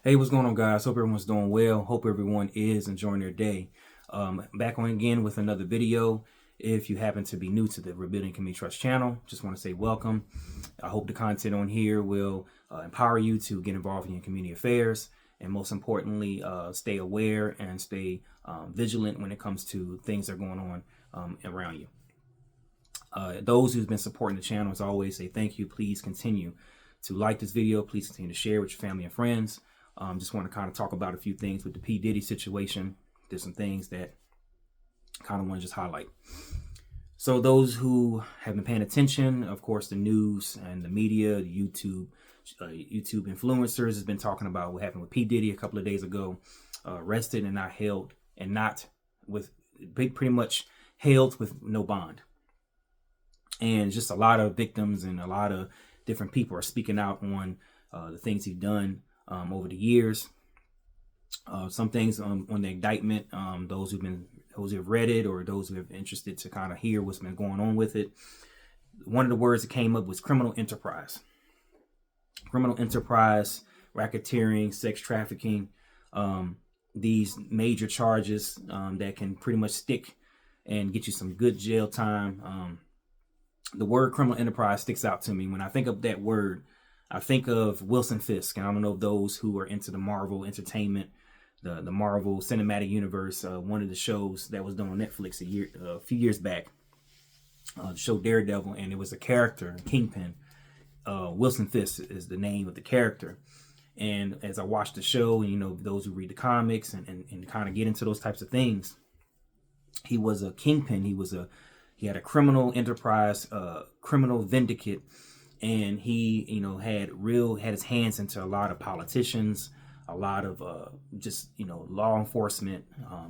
Hey, what's going on, guys? Hope everyone's doing well. Hope everyone is enjoying their day. Back on again with another video. If you happen to be new to the Rebuilding Community Trust channel, just want to say welcome. I hope the content on here will empower you to get involved in your community affairs, and most importantly, stay aware and stay vigilant when it comes to things that are going on around you. Those who've been supporting the channel, as always, say thank you. Please continue to like this video. Please continue to share with your family and friends. Just want to kind of talk about a few things with the P. Diddy situation. There's some things that kind of want to just highlight. So those who have been paying attention, of course, the news and the media, the YouTube influencers has been talking about what happened with P. Diddy a couple of days ago, arrested and not held, and not with pretty much held with no bond. And just a lot of victims and a lot of different people are speaking out on the things he's done over the years. Some things on the indictment, those who have read it or those who have interested to kind of hear what's been going on with it. One of the words that came up was criminal enterprise. Criminal enterprise, racketeering, sex trafficking, these major charges that can pretty much stick and get you some good jail time. The word criminal enterprise sticks out to me. When I think of that word, I think of Wilson Fisk. And I don't know if those who are into the Marvel entertainment, the Marvel Cinematic Universe, one of the shows that was done on Netflix a few years back, the show Daredevil, and it was a character, Kingpin. Wilson Fisk is the name of the character. And as I watched the show, and those who read the comics and kind of get into those types of things, he was a kingpin. He had a criminal enterprise, criminal vindicate, and he, had his hands into a lot of politicians, a lot of law enforcement,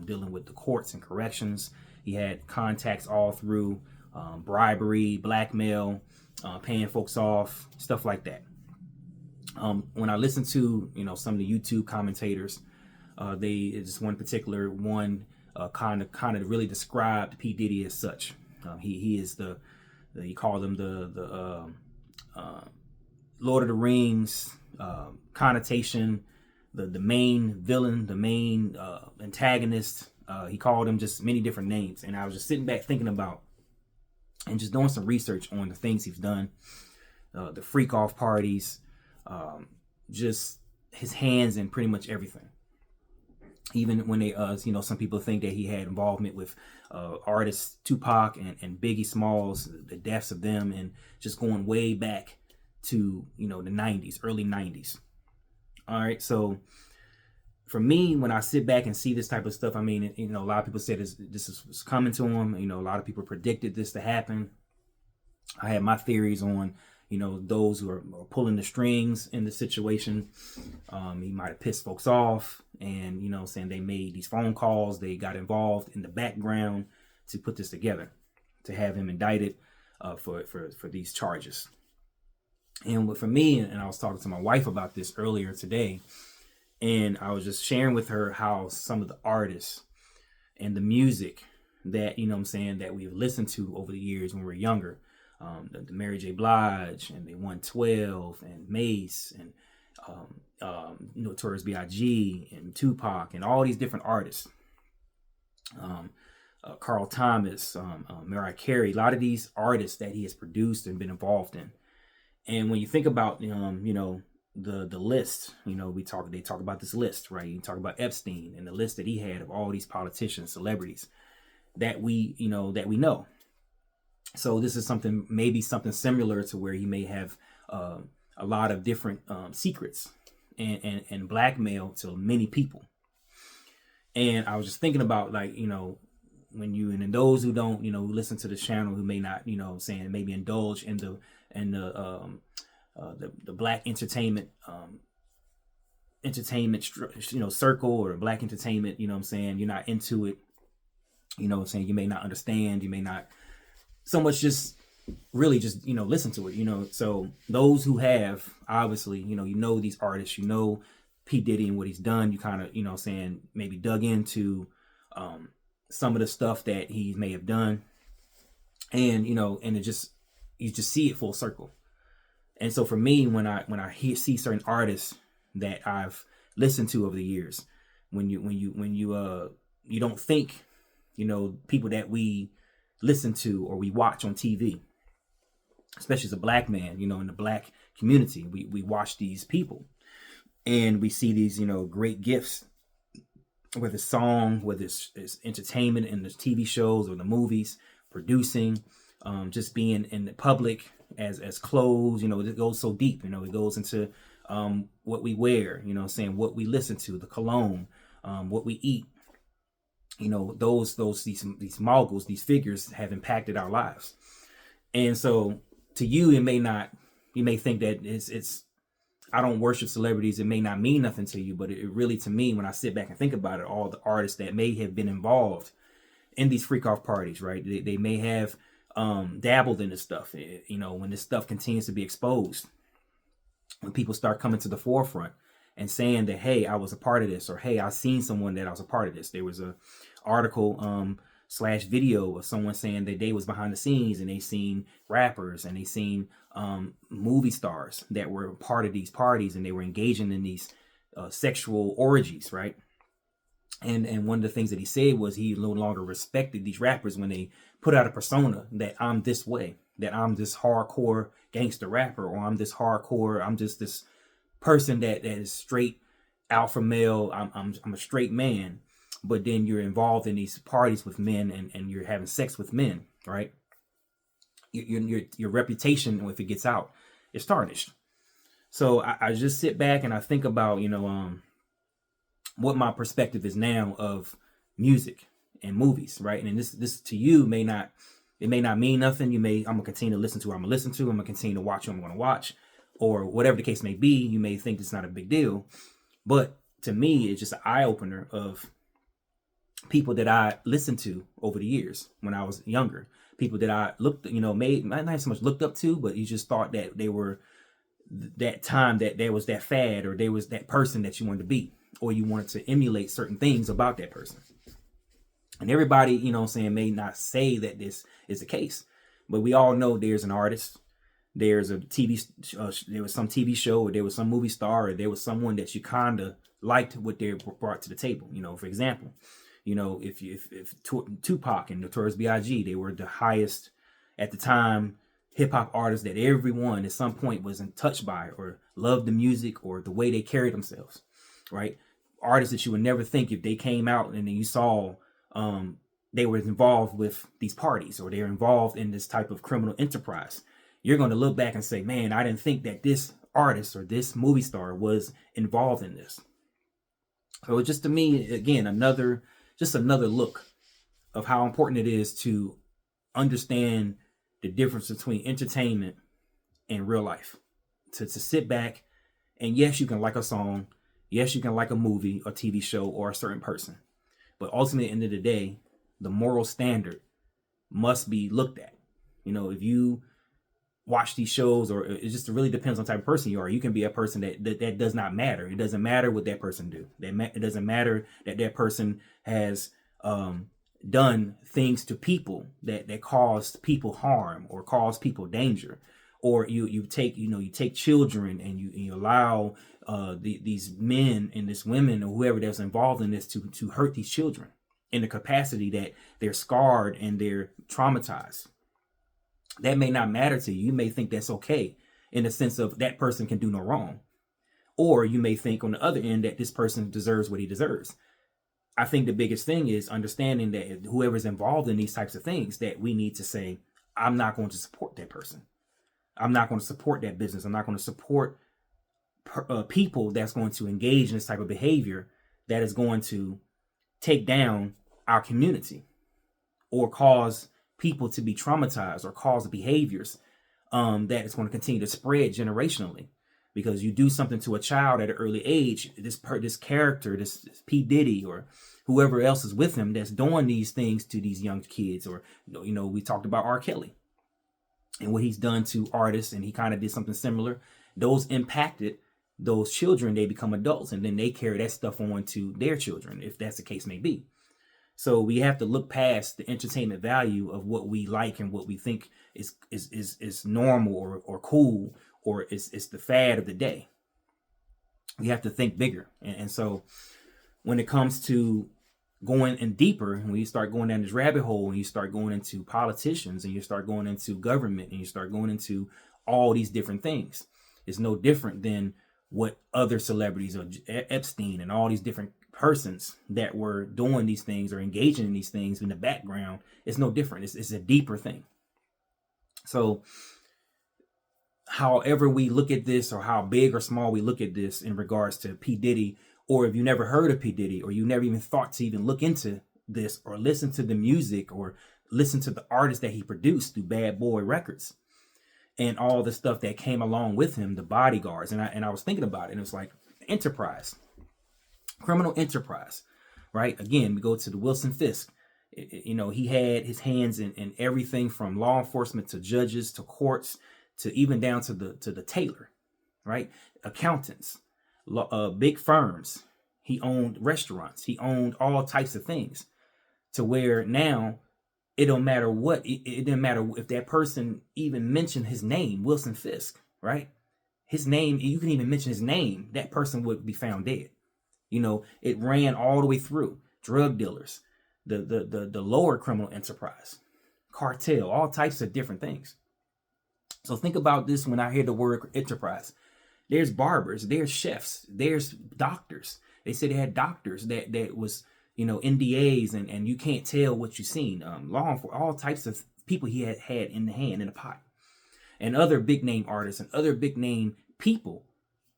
dealing with the courts and corrections. He had contacts all through bribery, blackmail, paying folks off, stuff like that. When I listen to some of the YouTube commentators, just one particular one kind of really described P. Diddy as such. He is you call him the Lord of the Rings connotation, the main villain, the main antagonist. He called him just many different names. And I was just sitting back thinking about and just doing some research on the things he's done, the freak off parties, just his hands in pretty much everything. Even when they, some people think that he had involvement with artists Tupac and Biggie Smalls, the deaths of them, and just going way back to, the 90s, early 90s. All right. So for me, when I sit back and see this type of stuff, a lot of people said this was coming to him. A lot of people predicted this to happen. I had my theories on, those who are pulling the strings in the situation. He might have pissed folks off and, saying they made these phone calls. They got involved in the background to put this together, to have him indicted for these charges. And for me, and I was talking to my wife about this earlier today, and I was just sharing with her how some of the artists and the music that, that we've listened to over the years when we were younger, the Mary J. Blige and the 112 and Mace and Notorious B.I.G. and Tupac and all these different artists, Carl Thomas, Mariah Carey, a lot of these artists that he has produced and been involved in. And when you think about, the list, they talk about this list, right? You talk about Epstein and the list that he had of all these politicians, celebrities that we know. So this is maybe something similar to where he may have a lot of different secrets and blackmail to many people. And I was just thinking about, when you, and those who don't, listen to this channel, who may not, maybe indulge in the black entertainment circle, or black entertainment, you're not into it, you may not understand, you may not so much just really just, listen to it, so those who have, obviously, these artists, P. Diddy and what he's done, you kind of, maybe dug into some of the stuff that he may have done, and, and you just see it full circle. And so for me, when I see certain artists that I've listened to over the years. You don't think, people that we listen to or we watch on TV, especially as a black man, in the black community, we watch these people and we see these, great gifts, whether it's song, whether it's entertainment in the TV shows or the movies, producing, just being in the public as clothes, it goes so deep, it goes into what we wear, saying what we listen to, the cologne, what we eat, these moguls, these figures have impacted our lives. And so to you, you may think that it's I don't worship celebrities. It may not mean nothing to you, but it really, to me, when I sit back and think about it, all the artists that may have been involved in these freak off parties, right? They may have dabbled in this stuff, when this stuff continues to be exposed, when people start coming to the forefront and saying that, hey, I was a part of this, or hey, I seen someone that I was a part of this. There was a article / video of someone saying that they was behind the scenes and they seen rappers and they seen movie stars that were part of these parties and they were engaging in these sexual orgies, right? And one of the things that he said was he no longer respected these rappers when they put out a persona that I'm this way, that I'm this hardcore gangster rapper, or I'm just this person that is straight alpha male. I'm a straight man. But then you're involved in these parties with men and you're having sex with men, right? Your reputation, if it gets out, is tarnished. So I just sit back and I think about, what my perspective is now of music and movies, right? And this to you may not mean nothing. I'm gonna continue to listen to what I'm gonna listen to. I'm gonna continue to watch what I'm gonna watch, or whatever the case may be. You may think it's not a big deal, but to me, it's just an eye opener of people that I listened to over the years when I was younger. People that I looked, not so much looked up to, but you just thought that they were that time, that there was that fad, or there was that person that you wanted to be, or you wanted to emulate certain things about that person. And everybody, may not say that this is the case, but we all know there's an artist, there's a there was some TV show, or there was some movie star, or there was someone that you kind of liked what they brought to the table. For example, if Tupac and Notorious B.I.G., they were the highest at the time hip hop artists that everyone at some point was touched by or loved the music or the way they carried themselves, right? Artists that you would never think, if they came out and then you saw they were involved with these parties, or they're involved in this type of criminal enterprise, you're going to look back and say, man, I didn't think that this artist or this movie star was involved in this. So it's just, to me, again, another look of how important it is to understand the difference between entertainment and real life. To sit back and, yes, you can like a song. Yes, you can like a movie, a TV show, or a certain person. But ultimately, at the end of the day, the moral standard must be looked at. If you watch these shows, or it just really depends on the type of person you are. You can be a person that does not matter. It doesn't matter what that person do. It doesn't matter that person has done things to people that caused people harm or caused people danger. Or you take children and you allow these men and this women or whoever that's involved in this to hurt these children in the capacity that they're scarred and they're traumatized. That may not matter to you. You may think that's okay in the sense of that person can do no wrong. Or you may think on the other end that this person deserves what he deserves. I think the biggest thing is understanding that whoever's involved in these types of things, that we need to say, I'm not going to support that person. I'm not going to support that business. I'm not going to support people that's going to engage in this type of behavior that is going to take down our community or cause people to be traumatized or cause behaviors that is going to continue to spread generationally. Because you do something to a child at an early age, this character, this P. Diddy or whoever else is with him that's doing these things to these young kids. Or, we talked about R. Kelly and what he's done to artists, and he kind of did something similar. Those impacted those children. They become adults, and then they carry that stuff on to their children, if that's the case may be. So we have to look past the entertainment value of what we like and what we think is normal or cool, or it's the fad of the day. We have to think bigger. And so when it comes to going in deeper, when you start going down this rabbit hole and you start going into politicians and you start going into government and you start going into all these different things, it's no different than what other celebrities or Epstein and all these different persons that were doing these things or engaging in these things in the background. It's no different. It's a deeper thing. So however we look at this, or how big or small we look at this in regards to P. Diddy, or if you never heard of P. Diddy, or you never even thought to even look into this or listen to the music or listen to the artists that he produced through Bad Boy Records and all the stuff that came along with him, the bodyguards. And I was thinking about it, and it was like enterprise, criminal enterprise, right? Again, we go to the Wilson Fisk. You know, he had his hands in everything from law enforcement to judges to courts to even down to the tailor, right? Accountants, big firms. He owned restaurants. He owned all types of things, to where now it don't matter what, it didn't matter if that person even mentioned his name, Wilson Fisk, right? His name, you can even mention his name, that person would be found dead. You know, it ran all the way through drug dealers, the lower criminal enterprise, cartel, all types of different things. So think about this when I hear the word enterprise. There's barbers, there's chefs, there's doctors. They said they had doctors that was, you know, NDAs and you can't tell what you've seen. Law enforcement, all types of people he had in the hand, in the pot. And other big name artists and other big name people,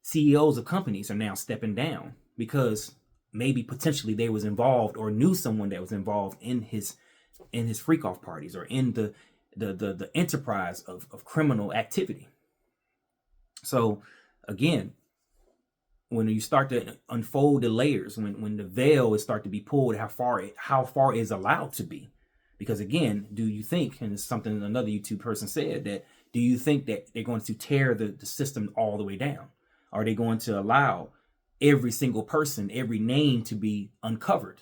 CEOs of companies, are now stepping down because maybe potentially they was involved or knew someone that was involved in his freak off parties or in the enterprise of criminal activity. So again, when you start to unfold the layers, when the veil is start to be pulled, how far is allowed to be? Because again, do you think, and it's something another YouTube person said, that do you think that they're going to tear the system all the way down? Are they going to allow every single person, every name to be uncovered?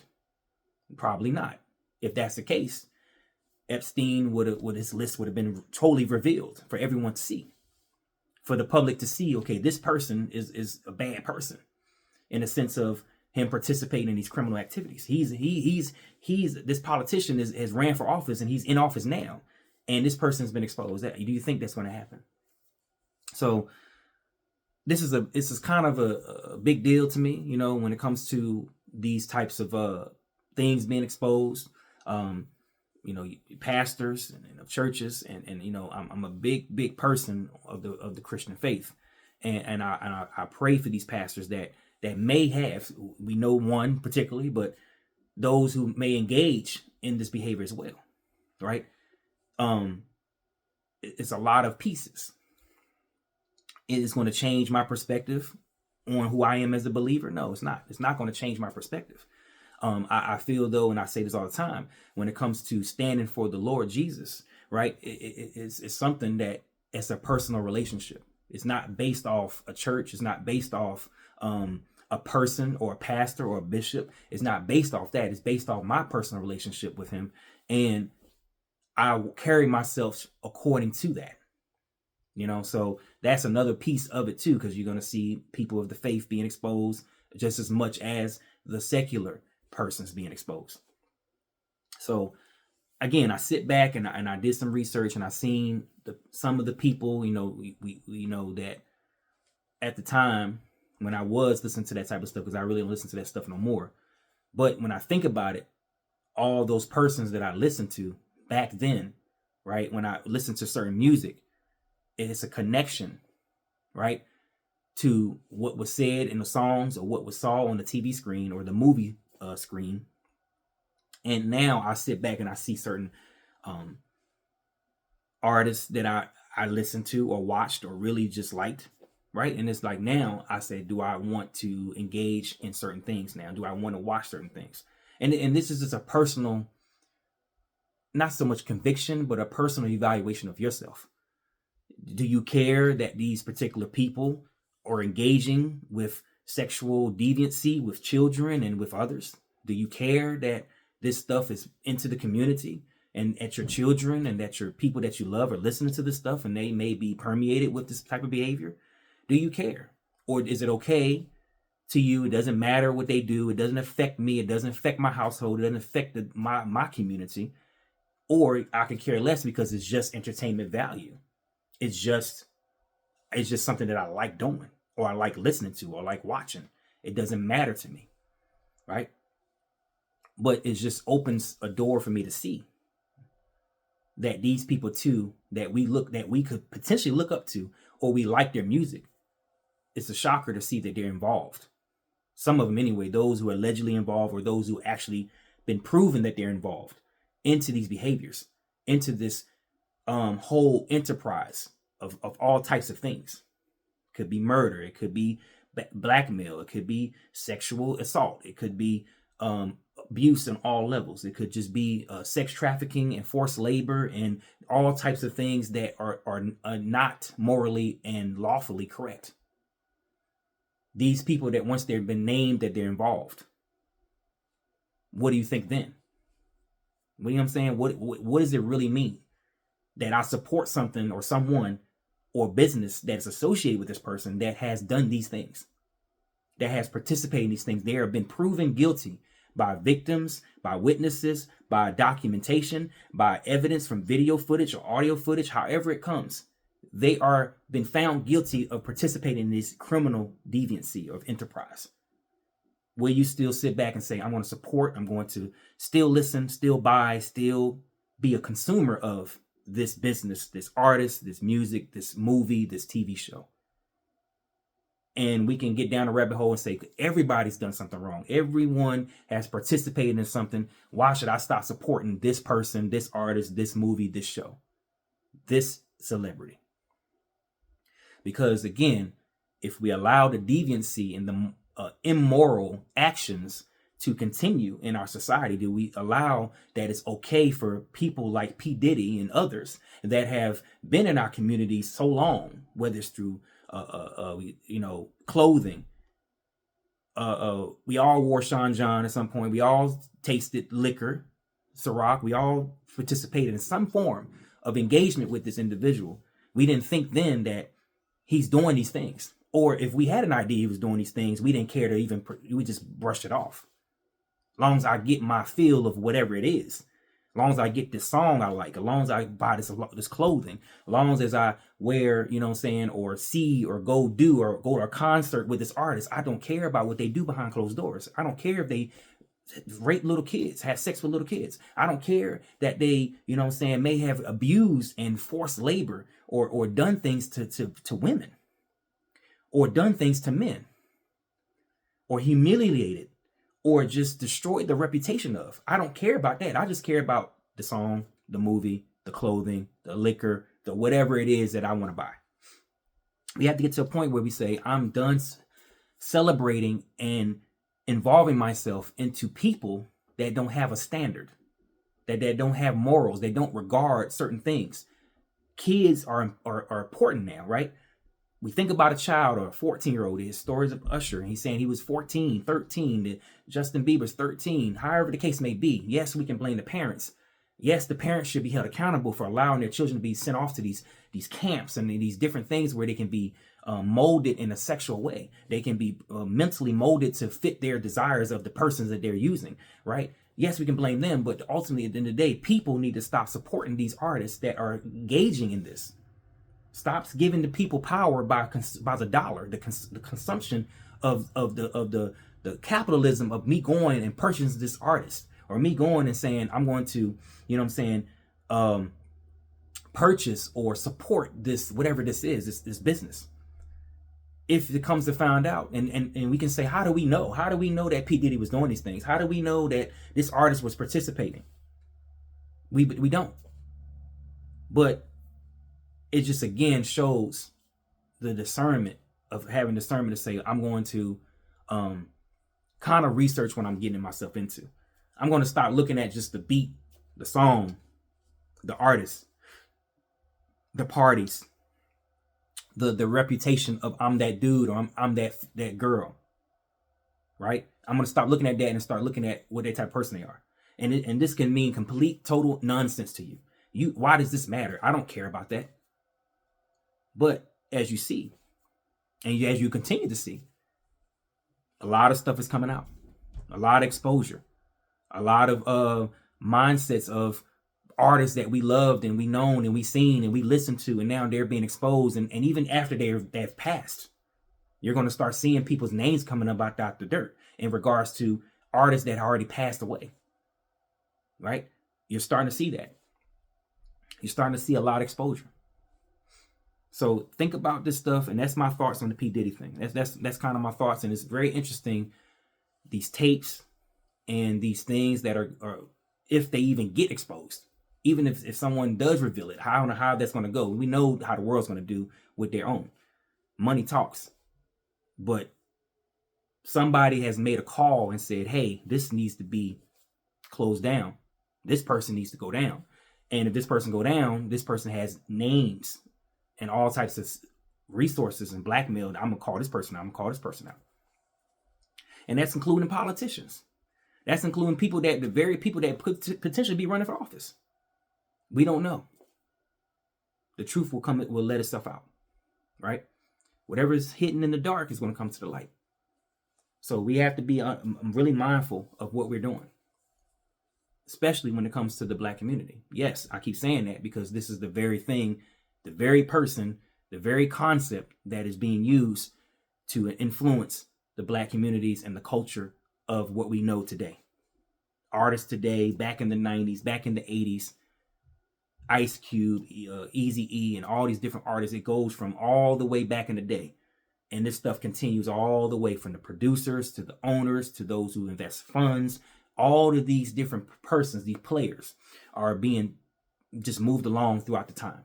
Probably not. If that's the case, Epstein his list would have been totally revealed for everyone to see, for the public to see. Okay, this person is a bad person, in a sense of him participating in these criminal activities. He's this politician has ran for office and he's in office now, and this person's been exposed. Do you think that's going to happen? So this is kind of a big deal to me, you know, when it comes to these types of things being exposed. You know, pastors and of churches, and you know, I'm a big person of the Christian faith, and I pray for these pastors that may have, we know one particularly, but those who may engage in this behavior as well, right? It's a lot of pieces. It is going to change my perspective on who I am as a believer? No, it's not. It's not going to change my perspective. I feel though, and I say this all the time, when it comes to standing for the Lord Jesus, right? It's something that it's a personal relationship. It's not based off a church. It's not based off a person or a pastor or a bishop. It's not based off that. It's based off my personal relationship with him. And I will carry myself according to that. You know, so that's another piece of it too, because you're going to see people of the faith being exposed just as much as the secular persons being exposed. So again, I sit back and I did some research, and I seen some of the people, you know, we know that at the time when I was listening to that type of stuff, because I really don't listen to that stuff no more. But when I think about it, all those persons that I listened to back then, right, when I listened to certain music, it's a connection, right, to what was said in the songs or what was saw on the TV screen or the movie screen. And now I sit back and I see certain artists that I listened to or watched or really just liked, right? And it's like, now I say, do I want to engage in certain things now? Do I want to watch certain things? And this is just a personal, not so much conviction, but a personal evaluation of yourself. Do you care that these particular people are engaging with sexual deviancy with children and with others? Do you care that this stuff is into the community and at your children and that your people that you love are listening to this stuff and they may be permeated with this type of behavior? Do you care? Or is it okay to you. It doesn't matter what they do. It doesn't affect me. It doesn't affect my household. It doesn't affect my community. Or I could care less because it's just entertainment value. It's just something that I like doing, or I like listening to, or like watching. It doesn't matter to me, right? But it just opens a door for me to see that these people too, that we could potentially look up to, or we like their music. It's a shocker to see that they're involved. Some of them anyway, those who are allegedly involved, or those who actually been proven that they're involved into these behaviors, into this whole enterprise of all types of things. It could be murder, it could be blackmail, it could be sexual assault, it could be abuse on all levels, it could just be sex trafficking and forced labor and all types of things that are not morally and lawfully correct. These people that once they've been named that they're involved, what do you think then? You know what I'm saying? What does it really mean that I support something or someone or business that's associated with this person that has done these things, that has participated in these things? They have been proven guilty by victims, by witnesses, by documentation, by evidence from video footage or audio footage, however it comes. They are been found guilty of participating in this criminal deviancy of enterprise. Will you still sit back and say, I'm going to support, I'm going to still listen, still buy, still be a consumer of this business, this artist, this music, this movie, this TV show? And we can get down a rabbit hole and say, everybody's done something wrong. Everyone has participated in something. Why should I stop supporting this person, this artist, this movie, this show, this celebrity? Because again, if we allow the deviancy and the immoral actions to continue in our society, do we allow that it's okay for people like P. Diddy and others that have been in our community so long, whether it's through clothing? We all wore Sean John at some point. We all tasted liquor, Ciroc. We all participated in some form of engagement with this individual. We didn't think then that he's doing these things. Or if we had an idea he was doing these things, we didn't care to even, we just brushed it off. As long as I get my feel of whatever it is, as long as I get this song I like, as long as I buy this clothing, as long as I wear, or see or go to a concert with this artist, I don't care about what they do behind closed doors. I don't care if they rape little kids, have sex with little kids. I don't care that they, may have abused and forced labor or done things to women, or done things to men, or humiliated, or just destroyed the reputation of. I don't care about that. I just care about the song, the movie, the clothing, the liquor, the whatever it is that I want to buy. We have to get to a point where we say, I'm done celebrating and involving myself into people that don't have a standard, that don't have morals, they don't regard certain things. Kids are important now, right? We think about a child or a 14-year-old, his stories of Usher, and he's saying he was 14, 13, Justin Bieber's 13, however the case may be. Yes, we can blame the parents. Yes, the parents should be held accountable for allowing their children to be sent off to these camps and these different things where they can be molded in a sexual way. They can be mentally molded to fit their desires of the persons that they're using, right? Yes, we can blame them, but ultimately at the end of the day, people need to stop supporting these artists that are engaging in this. Stops giving the people power by the dollar, the consumption of the capitalism of me going and purchasing this artist, or me going and saying I'm going to, purchase or support this, whatever this is, this business. If it comes to find out, and we can say, how do we know? How do we know that P. Diddy was doing these things? How do we know that this artist was participating? We don't. But it just again shows the discernment of having discernment to say, I'm going to kind of research what I'm getting myself into. I'm going to start looking at just the beat, the song, the artist, the parties, the reputation of I'm that dude, or I'm that girl, right? I'm going to stop looking at that and start looking at what type of person they are. And this can mean complete, total nonsense to you. Why does this matter? I don't care about that. But as you see, and as you continue to see, A lot of stuff is coming out. A lot of exposure. A lot of mindsets of artists that we loved and we known and we seen and we listened to, and now they're being exposed. And even after they've passed, you're going to start seeing people's names coming up about Dr. Dirt in regards to artists that already passed away. Right? You're starting to see that. You're starting to see a lot of exposure. So think about this stuff, and that's my thoughts on the P. Diddy thing. That's kind of my thoughts, and it's very interesting, these tapes and these things that are if they even get exposed, even if someone does reveal it, I don't know how that's going to go. We know how the world's going to do with their own. Money talks. But somebody has made a call and said, hey, this needs to be closed down. This person needs to go down. And if this person go down, this person has names and all types of resources and blackmail. I'm going to call this person out. I'm going to call this person out. And that's including politicians. That's including people that, the very people that could potentially be running for office. We don't know. The truth will let itself out, right? Whatever is hidden in the dark is going to come to the light. So we have to be really mindful of what we're doing, especially when it comes to the Black community. Yes, I keep saying that because this is the very thing, the very person, the very concept that is being used to influence the Black communities and the culture of what we know today. Artists today, back in the 90s, back in the 80s, Ice Cube, Eazy-E, and all these different artists. It goes from all the way back in the day. And this stuff continues all the way from the producers to the owners to those who invest funds. All of these different persons, these players, are being just moved along throughout the time.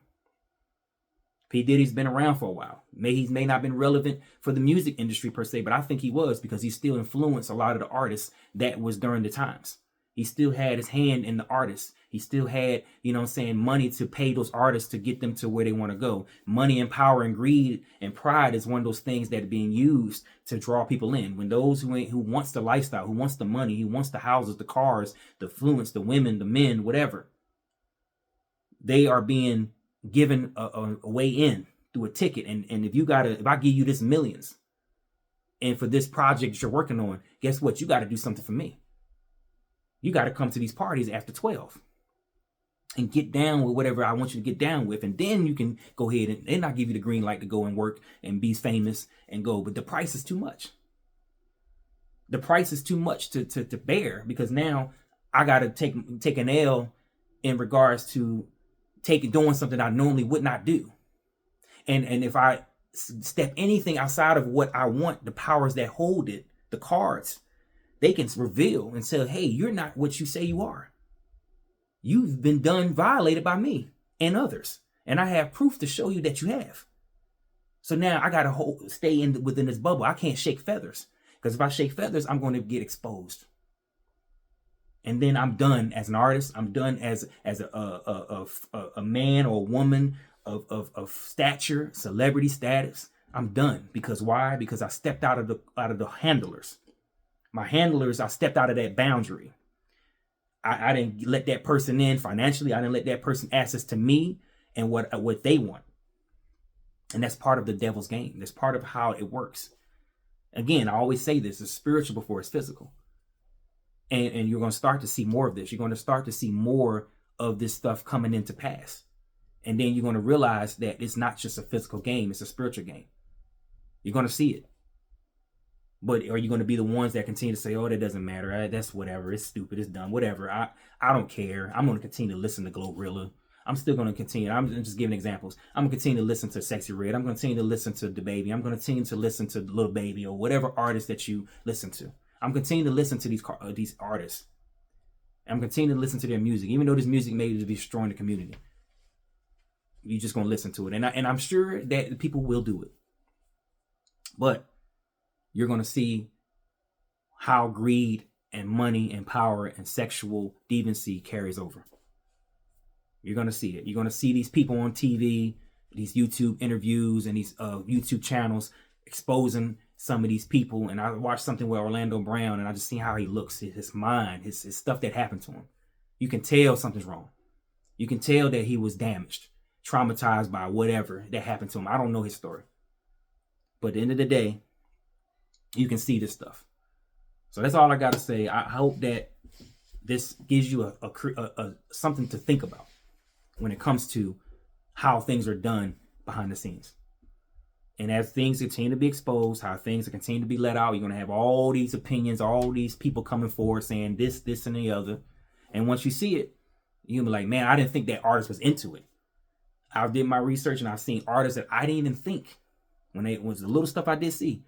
P. Diddy's been around for a while. He may not have been relevant for the music industry per se, but I think he was, because he still influenced a lot of the artists that was during the times. He still had his hand in the artists. He still had, money to pay those artists to get them to where they want to go. Money and power and greed and pride is one of those things that are being used to draw people in. When those who wants the lifestyle, who wants the money, who wants the houses, the cars, the affluence, the women, the men, whatever, they are being given a way in through a ticket. And if I give you this millions, and for this project that you're working on, guess what? You got to do something for me. You got to come to these parties after 12 and get down with whatever I want you to get down with. And then you can go ahead and then I'll give you the green light to go and work and be famous and go. But the price is too much. The price is too much to bear, because now I got to take an L in regards to doing something I normally would not do. And if I step anything outside of what I want, the powers that hold it, the cards, they can reveal and say, hey, you're not what you say you are. You've been violated by me and others. And I have proof to show you that you have. So now I got to stay within this bubble. I can't shake feathers, because if I shake feathers, I'm going to get exposed. And then I'm done as an artist. I'm done as a man or a woman of stature, celebrity status. I'm done. Because why? Because I stepped out of the handlers. My handlers, I stepped out of that boundary. I didn't let that person in financially. I didn't let that person access to me and what they want. And that's part of the devil's game. That's part of how it works. Again, I always say this, it's spiritual before it's physical. And you're going to start to see more of this. You're going to start to see more of this stuff coming into pass. And then you're going to realize that it's not just a physical game, it's a spiritual game. You're going to see it. But are you going to be the ones that continue to say, oh, that doesn't matter, that's whatever, it's stupid, it's dumb, whatever, I don't care, I'm going to continue to listen to Glorilla, I'm still going to continue, I'm just giving examples, I'm going to continue to listen to Sexy Red, I'm going to continue to listen to DaBaby, I'm going to continue to listen to Lil Baby, or whatever artist that you listen to. I'm continuing to listen to these artists. I'm continuing to listen to their music, even though this music may be destroying the community. You're just going to listen to it. And I'm sure that people will do it. But you're going to see how greed and money and power and sexual deviancy carries over. You're going to see it. You're going to see these people on TV, these YouTube interviews and these YouTube channels exposing some of these people. And I watched something with Orlando Brown, and I just see how he looks, his mind, his stuff that happened to him. You can tell something's wrong. You can tell that he was damaged, traumatized by whatever that happened to him. I don't know his story. But at the end of the day, you can see this stuff. So that's all I got to say. I hope that this gives you a something to think about when it comes to how things are done behind the scenes. And as things continue to be exposed, how things continue to be let out, you're going to have all these opinions, all these people coming forward saying this, and the other. And once you see it, you'll be like, man, I didn't think that artist was into it. I did my research and I've seen artists that I didn't even think, when it was the little stuff I did see,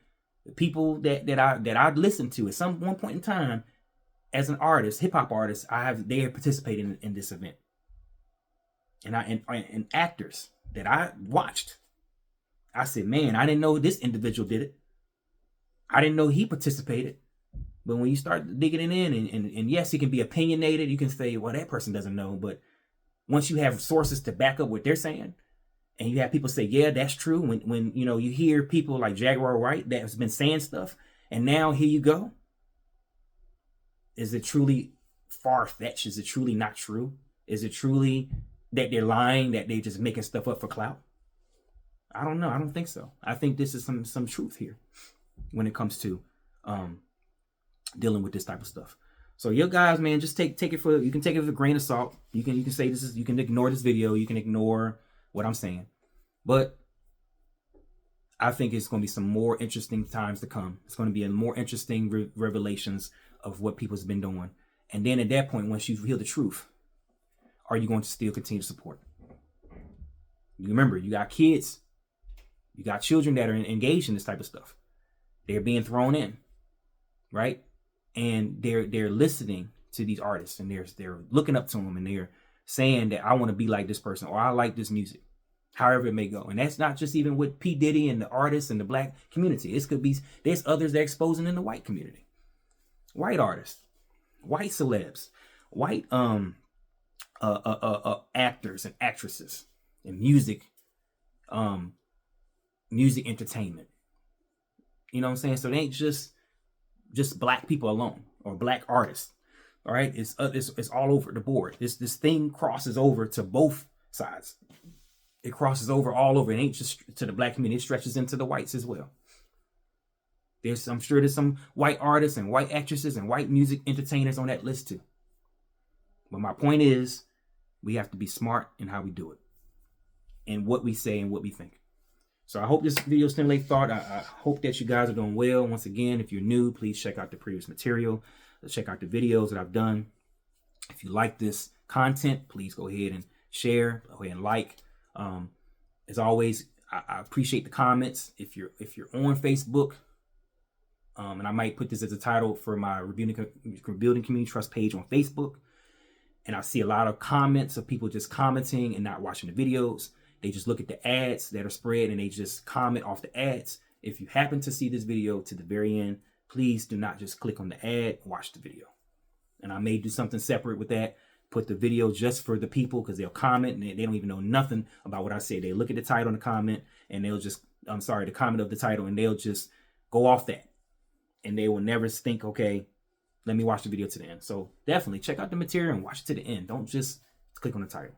the people that I listened to at one point in time as an artist, hip hop artist, they have participated in this event. And actors that I watched, I said, man, I didn't know this individual did it. I didn't know he participated. But when you start digging in, and yes, it can be opinionated. You can say, well, that person doesn't know. But once you have sources to back up what they're saying, and you have people say, yeah, that's true. When you hear people like Jaguar Wright that has been saying stuff, and now here you go. Is it truly far-fetched? Is it truly not true? Is it truly that they're lying, that they're just making stuff up for clout? I don't know. I don't think so. I think this is some truth here when it comes to dealing with this type of stuff. So you guys, man, just take it for, you can take it with a grain of salt. You can say this is, you can ignore this video, you can ignore what I'm saying. But I think it's going to be some more interesting times to come. It's going to be a more interesting revelations of what people's been doing. And then at that point, once you reveal the truth, are you going to still continue to support? You remember, you got kids, you got children that are engaged in this type of stuff. They're being thrown in, right? And they're listening to these artists, and they're looking up to them, and they're saying that I want to be like this person, or I like this music, however it may go. And that's not just even with P. Diddy and the artists and the black community. It could be, there's others that are exposing in the white community. White artists, white celebs, white actors and actresses and music entertainment. You know what I'm saying? So it ain't just black people alone or black artists. All right, it's all over the board. This thing crosses over to both sides. It crosses over all over. It ain't just to the black community. It stretches into the whites as well. I'm sure there's some white artists and white actresses and white music entertainers on that list too. But my point is, we have to be smart in how we do it and what we say and what we think. So I hope this video stimulates thought. I hope that you guys are doing well. Once again, if you're new, please check out the previous material. Check out the videos that I've done. If you like this content, please go ahead and share. Go ahead and like. As always, I appreciate the comments. If you're on Facebook, and I might put this as a title for my Rebuilding Community Trust page on Facebook. And I see a lot of comments of people just commenting and not watching the videos. They just look at the ads that are spread and they just comment off the ads. If you happen to see this video to the very end, please do not just click on the ad, watch the video. And I may do something separate with that. Put the video just for the people, because they'll comment and they don't even know nothing about what I say. They look at the title and the comment, and they'll just, the comment of the title, and they'll just go off that. And they will never think, okay, let me watch the video to the end. So definitely check out the material and watch it to the end. Don't just click on the title.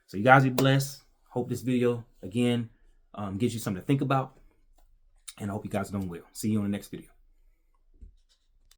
So you guys be blessed. Hope this video, again, gives you something to think about. And I hope you guys are doing well. See you on the next video.